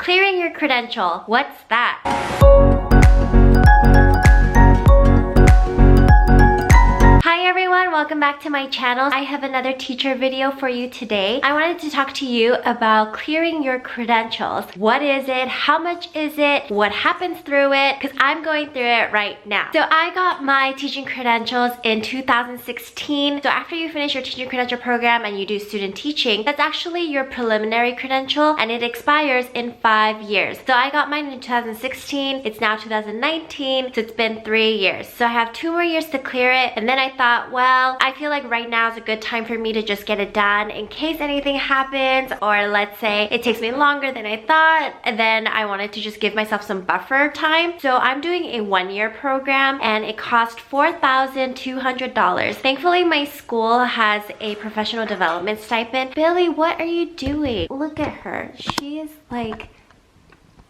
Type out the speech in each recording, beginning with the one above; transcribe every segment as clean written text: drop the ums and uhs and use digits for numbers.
Clearing your credential, what's that? Hi everyone, welcome back to my channel. I have another teacher video for you today. I wanted to talk to you about clearing your credentials. What is it? How much is it? What happens through it? Because I'm going through it right now. So I got my teaching credentials in 2016. So after you finish your teaching credential program and you do student teaching, that's actually your preliminary credential and it expires in 5 years. So I got mine in 2016. It's now 2019. So it's been 3 years. So I have 2 more years to clear it, and then I thought, well, I feel like right now is a good time for me to just get it done in case anything happens, or let's say it takes me longer than I thought, and then I wanted to just give myself some buffer time. So I'm doing a 1-year program and it cost $4,200. Thankfully, my school has a professional development stipend. Billy, what are you doing? Look at her. She is like...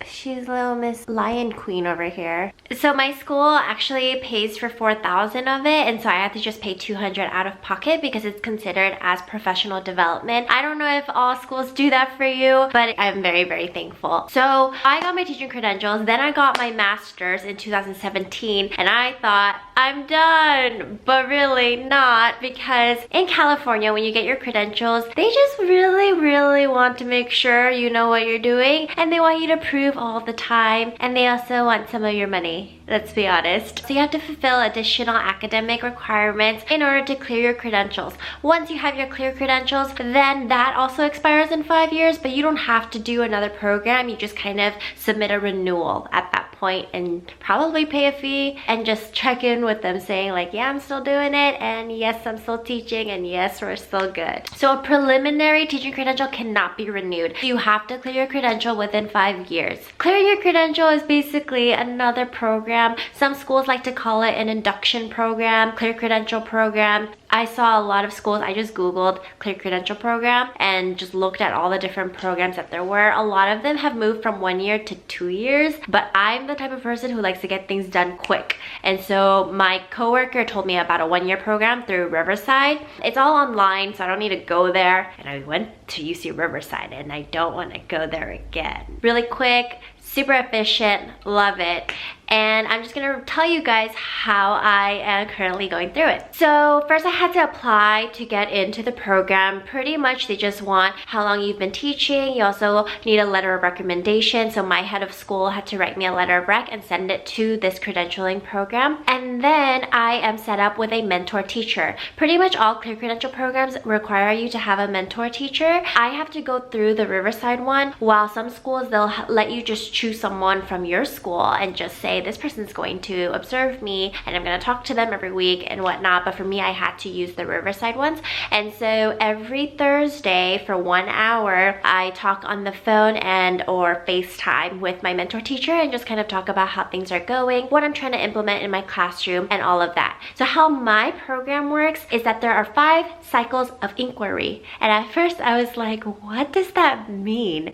she's little Miss Lion Queen over here. So my school actually pays for $4,000 of it, and so I have to just pay $200 out of pocket because it's considered as professional development. I don't know if all schools do that for you, but I'm very, very thankful. So I got my teaching credentials, then I got my master's in 2017, and I thought, I'm done, but really not, because in California, when you get your credentials, they just really want to make sure you know what you're doing, and they want you to prove all the time, and they also want some of your money, let's be honest. So you have to fulfill additional academic requirements in order to clear your credentials. Once you have your clear credentials, then that also expires in 5 years, but you don't have to do another program. You just kind of submit a renewal at that point and probably pay a fee and just check in with them saying like, yeah, I'm still doing it, and yes, I'm still teaching, and yes, we're still good. So a preliminary teaching credential cannot be renewed. You have to clear your credential within 5 years. Clearing your credential is basically another program. Some schools like to call it an induction program, clear credential program. I saw a lot of schools, I just googled clear credential program and just looked at all the different programs that there were. A lot of them have moved from 1 year to 2 years, but I'm the type of person who likes to get things done quick. And so my coworker told me about a 1-year program through Riverside. It's all online, so I don't need to go there. And I went to UC Riverside and I don't want to go there again. Really quick, super efficient, love it. And I'm just gonna tell you guys how I am currently going through it. So first I had to apply to get into the program. Pretty much they just want how long you've been teaching. You also need a letter of recommendation. So my head of school had to write me a letter of rec and send it to this credentialing program. And then I am set up with a mentor teacher. Pretty much all clear credential programs require you to have a mentor teacher. I have to go through the Riverside one, while some schools, they'll let you just choose someone from your school and just say, this person's going to observe me and I'm going to talk to them every week and whatnot. But for me, I had to use the Riverside ones. And so every Thursday for 1 hour, I talk on the phone and or FaceTime with my mentor teacher and just kind of talk about how things are going, what I'm trying to implement in my classroom, and all of that. So how my program works is that there are 5 cycles of inquiry. And at first I was like, what does that mean?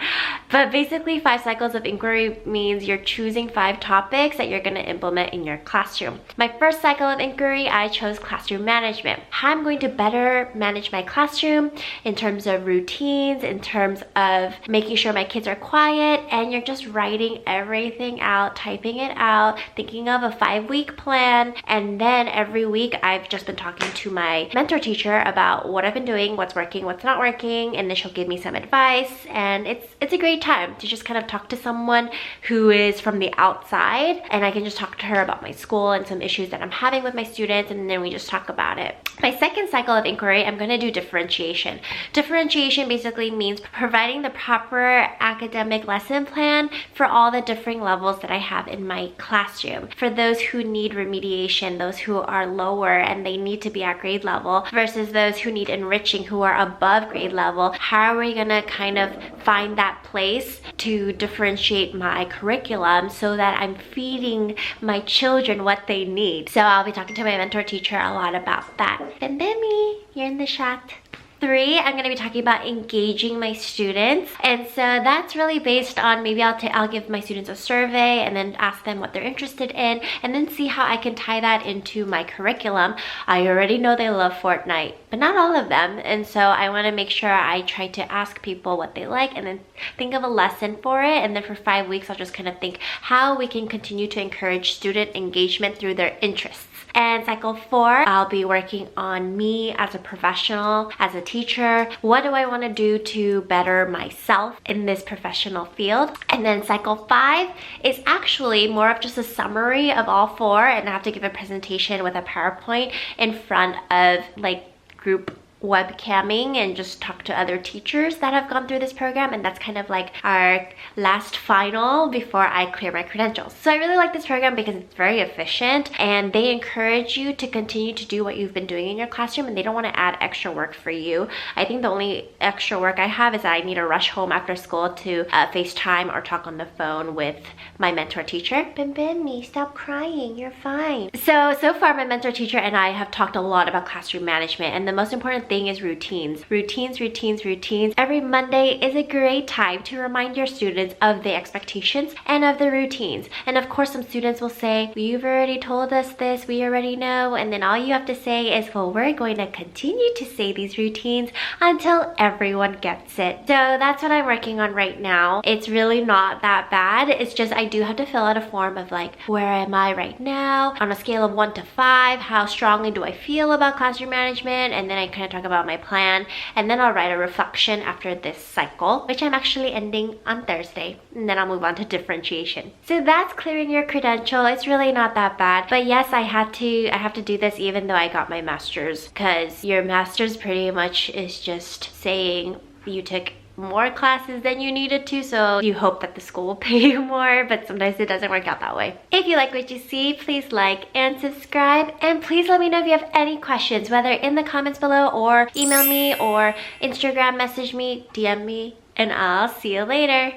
But basically 5 cycles of inquiry means you're choosing 5 topics that you're going to implement in your classroom. My first cycle of inquiry, I chose classroom management. How I'm going to better manage my classroom in terms of routines, in terms of making sure my kids are quiet, and you're just writing everything out, typing it out, thinking of a 5-week plan. And then every week I've just been talking to my mentor teacher about what I've been doing, what's working, what's not working, and then she'll give me some advice. And it's a great time to just kind of talk to someone who is from the outside, and I can just talk to her about my school and some issues that I'm having with my students, and then we just talk about it. My second cycle of inquiry, I'm going to do differentiation. Differentiation basically means providing the proper academic lesson plan for all the different levels that I have in my classroom. For those who need remediation, those who are lower and they need to be at grade level, versus those who need enriching who are above grade level, how are we going to kind of find that place to differentiate my curriculum so that I'm feeding my children what they need? So I'll be talking to my mentor teacher a lot about that. Bembemi, you're in the shot. 3, I'm going to be talking about engaging my students. And so that's really based on maybe I'll give my students a survey and then ask them what they're interested in and then see how I can tie that into my curriculum. I already know they love Fortnite, but not all of them. And so I want to make sure I try to ask people what they like and then think of a lesson for it. And then for 5 weeks, I'll just kind of think how we can continue to encourage student engagement through their interests. And cycle 4, I'll be working on me as a professional, as a teacher. What do I want to do to better myself in this professional field? And then cycle 5 is actually more of just a summary of all 4, and I have to give a presentation with a PowerPoint in front of like group webcamming and just talk to other teachers that have gone through this program, and that's kind of like our last final before I clear my credentials. So I really like this program because it's very efficient and they encourage you to continue to do what you've been doing in your classroom, and they don't want to add extra work for you. I think the only extra work I have is that I need to rush home after school to FaceTime or talk on the phone with my mentor teacher. Bimbimi, stop crying, you're fine. So far my mentor teacher and I have talked a lot about classroom management, and the most important thing is routines. Routines. Every Monday is a great time to remind your students of the expectations and of the routines. And of course, some students will say, well, you've already told us this, we already know. And then all you have to say is, well, we're going to continue to say these routines until everyone gets it. So that's what I'm working on right now. It's really not that bad. It's just I do have to fill out a form of like, where am I right now? On a scale of 1 to 5, how strongly do I feel about classroom management? And then I kind of talk about my plan, and then I'll write a reflection after this cycle, which I'm actually ending on Thursday, and then I'll move on to differentiation. So that's clearing your credential. It's really not that bad, but yes, I have to do this even though I got my master's, because your master's pretty much is just saying you took more classes than you needed to, so you hope that the school will pay you more, but sometimes it doesn't work out that way. If you like what you see, please like and subscribe, and please let me know if you have any questions, whether in the comments below or email me or Instagram message me, DM me, and I'll see you later.